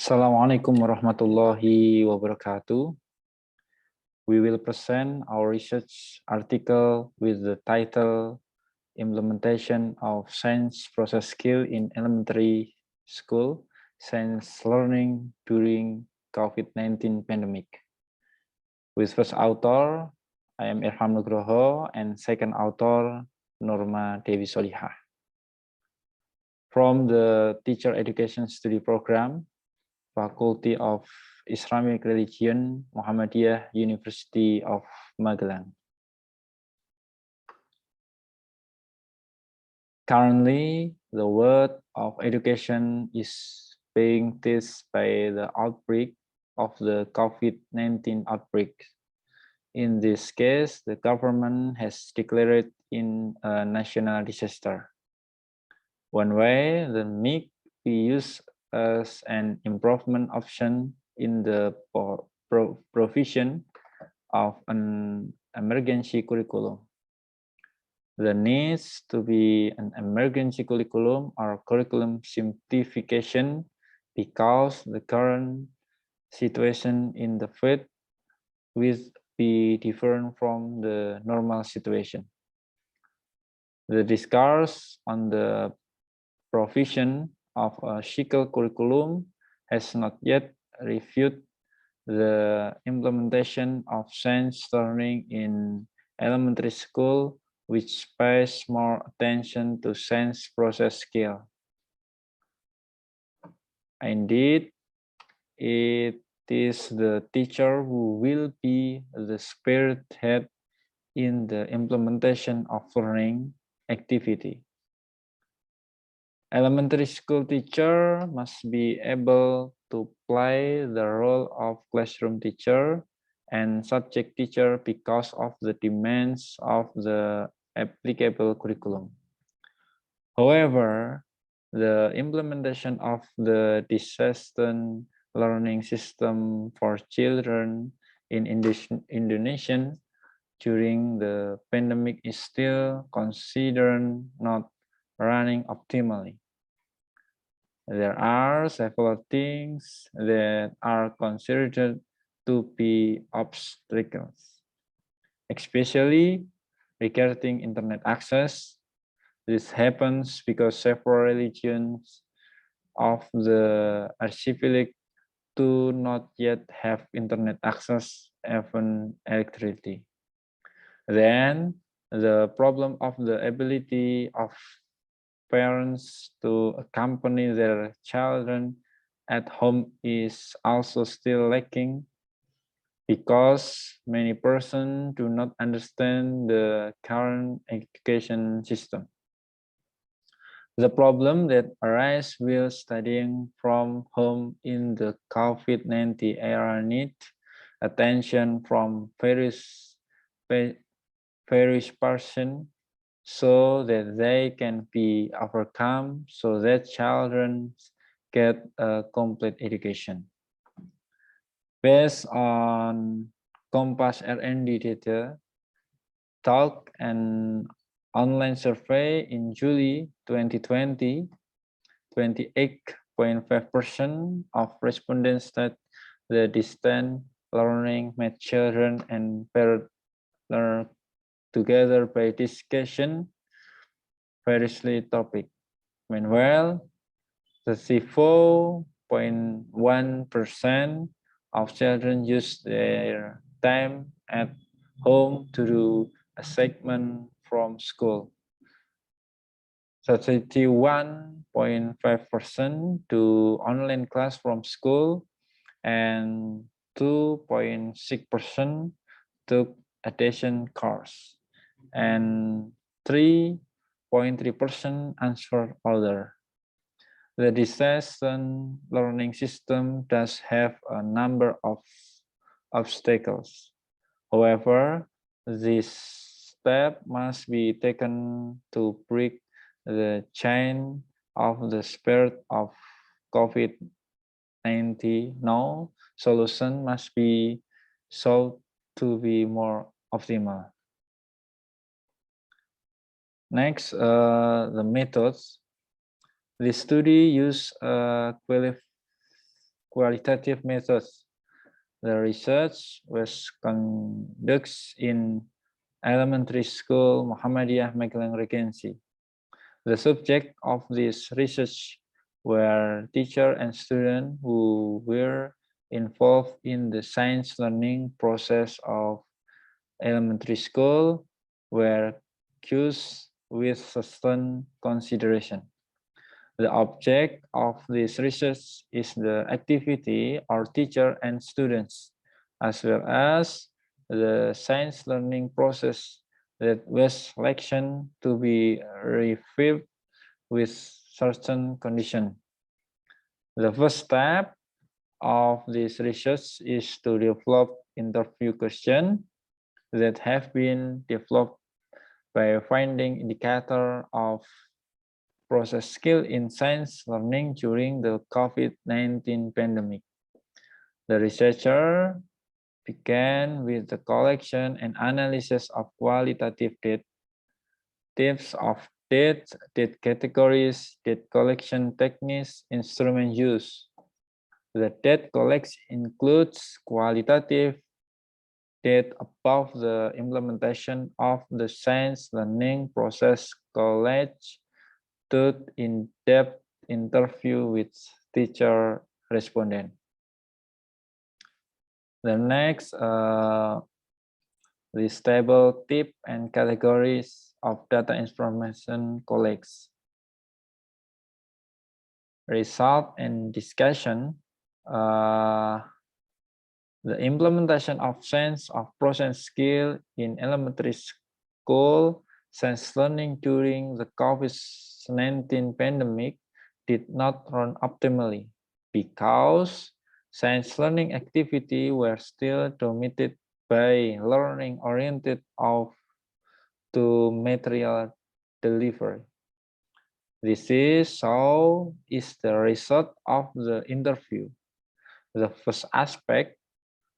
Assalamualaikum warahmatullahi wabarakatuh. We will present our research article with the title Implementation of Science Process Skill in Elementary School, Science Learning During COVID-19 Pandemic. With first author, I am Irham Nugroho, and second author, Norma Dewi Solihah. From the Teacher Education Study Program, Faculty of Islamic Religion, Muhammadiyah University of Magelang. Currently, the world of education is being tested by the outbreak of the COVID-19 outbreak. In this case, the government has declared in a national disaster. One way that may be used as an improvement option in the provision of an emergency curriculum. There needs to be an emergency curriculum or curriculum simplification because the current situation in the field will be different from the normal situation. The discourse on the provision of a cycle curriculum has not yet reviewed the implementation of science learning in elementary school, which pays more attention to science process skill. Indeed, it is the teacher who will be the spearhead in the implementation of learning activity. Elementary school teacher must be able to play the role of classroom teacher and subject teacher because of the demands of the applicable curriculum. However, the implementation of the distance learning system for children in Indonesia during the pandemic is still considered not running optimally. There are several things that are considered to be obstacles, especially regarding internet access. This happens because several regions of the archipelago do not yet have internet access, even electricity. Then the problem of the ability of parents to accompany their children at home is also still lacking because many persons do not understand the current education system. The problem that arises while studying from home in the COVID-19 era needs attention from various persons so that they can be overcome so that children get a complete education. Based on Compass R&D data, talk and online survey in July 2020, 28.5% of respondents said the distance learning made children and parents learn together by discussion variously topic. Meanwhile, 34.1% of children use their time at home to do a segment from school. 31.5% to online class from school, and 2.6% took addition course, and 3.3% answered other. The distance learning system does have a number of obstacles. However, this step must be taken to break the chain of the spread of COVID-19. No solution must be sought to be more optimal. Next, the methods. The study used a qualitative methods. The research was conducted in elementary school Muhammadiyah Magelang Regency. The subject of this research were teachers and students who were involved in the science learning process of elementary school were cues with certain consideration. The object of this research is the activity of teacher and students, as well as the science learning process that was selection to be reviewed with certain conditions. The first step of this research is to develop interview questions that have been developed by finding indicator of process skill in science learning during the COVID-19 pandemic. The researcher began with the collection and analysis of qualitative data, types of data, data categories, data collection techniques, instrument use. The data collection includes qualitative data about the implementation of the science learning process college to in-depth interview with teacher respondent. The next, this table type and categories of data information collects. Result and discussion. The implementation of sense of process skill in elementary school science learning during the COVID-19 pandemic did not run optimally because science learning activity were still dominated by learning oriented to material delivery. This is the result of the interview. The first aspect,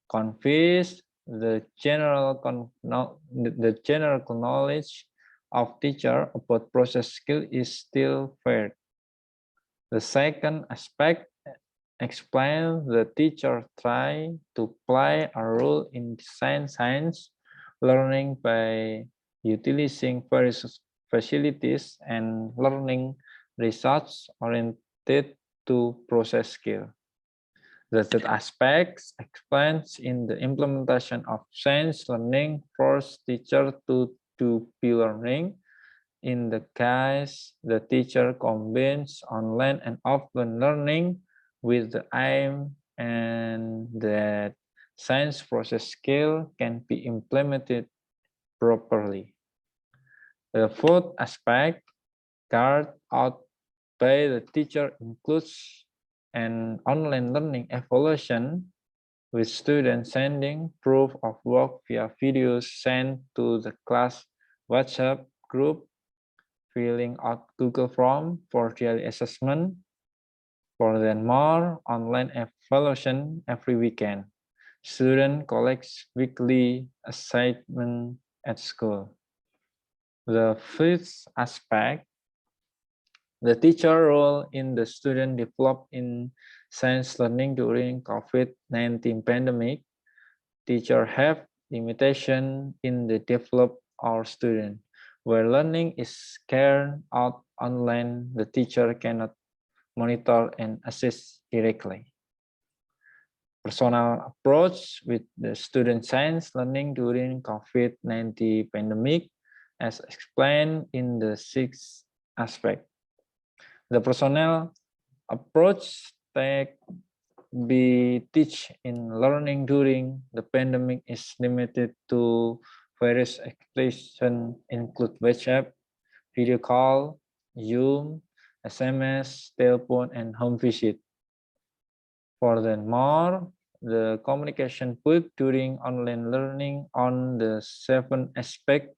conveys the general knowledge of teacher about process skill is still fair. The second aspect explains the teacher try to play a role in science learning by utilizing various facilities and learning results oriented to process skill. The third aspect explains in the implementation of science learning force teacher to do learning. In the case, the teacher combines online and offline learning with the aim and that science process skill can be implemented properly. The fourth aspect carried out by the teacher includes an online learning evaluation with students sending proof of work via videos sent to the class WhatsApp group, filling out Google form for daily assessment, furthermore, online evaluation every weekend. Student collects weekly assignment at school. The fifth aspect, the teacher role in the student developed in science learning during COVID-19 pandemic. Teachers have limitation in the develop our student. Where learning is carried out online, the teacher cannot monitor and assist directly. Personal approach with the student science learning during COVID-19 pandemic, as explained in the sixth aspect. The personnel approach be teach in learning during the pandemic is limited to various applications include WhatsApp, video call, Zoom, SMS, telephone, and home visit. Furthermore, the communication put during online learning on the seven aspect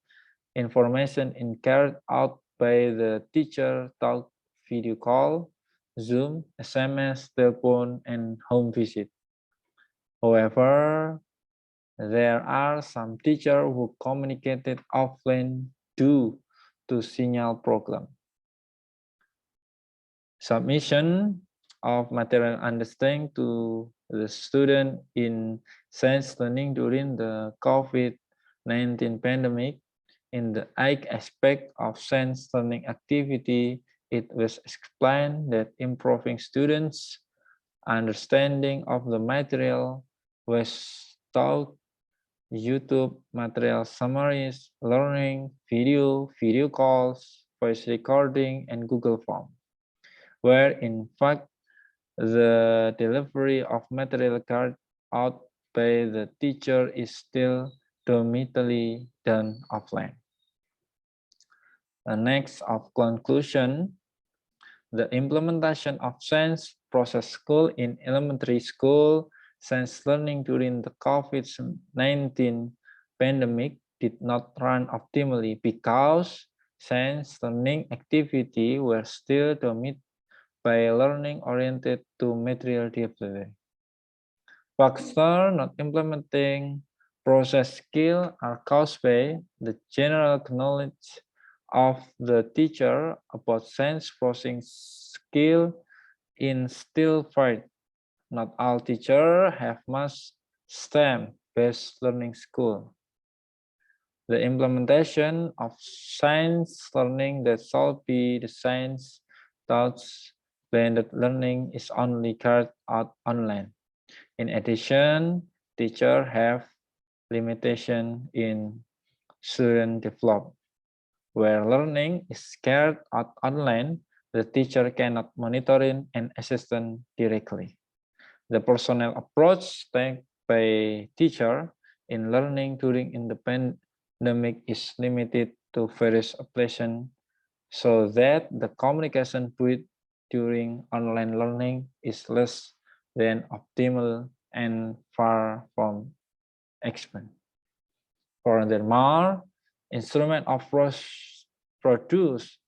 information is carried out by the teacher talk, video call, Zoom, SMS, telephone, and home visit. However, there are some teachers who communicated offline due to signal problem. Submission, of material understanding to the student in science learning during the COVID-19 pandemic. In the 8th aspect of science learning activity, it was explained that improving students' understanding of the material was taught YouTube material summaries, learning, video calls, voice recording, and Google Form, where in fact the delivery of material carried out by the teacher is still dominantly done offline. The next of conclusion, the implementation of science process school in elementary school, science learning during the COVID-19 pandemic did not run optimally because science learning activity were still dominated by learning oriented to material delivery. Factors not implementing process skill are caused by the general knowledge of the teacher about science processing skill in still fight. Not all teachers have much STEM-based learning school. The implementation of science learning that shall be the science thoughts blended learning is only carried out online. In addition, teachers have limitation in student development. Where learning is carried out online, the teacher cannot monitor and assist directly. The personal approach taken by teacher in learning during the pandemic is limited to various applications so that the communication during online learning is less than optimal and far from excellent. Furthermore, instruments of produced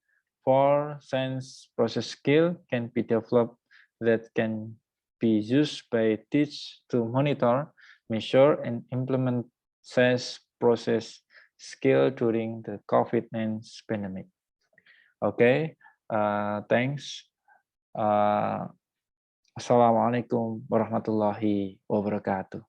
for science process skill can be developed that can be used by teachers to monitor, measure, and implement science process skill during the COVID-19 pandemic. Okay, thanks. Assalamualaikum warahmatullahi wabarakatuh.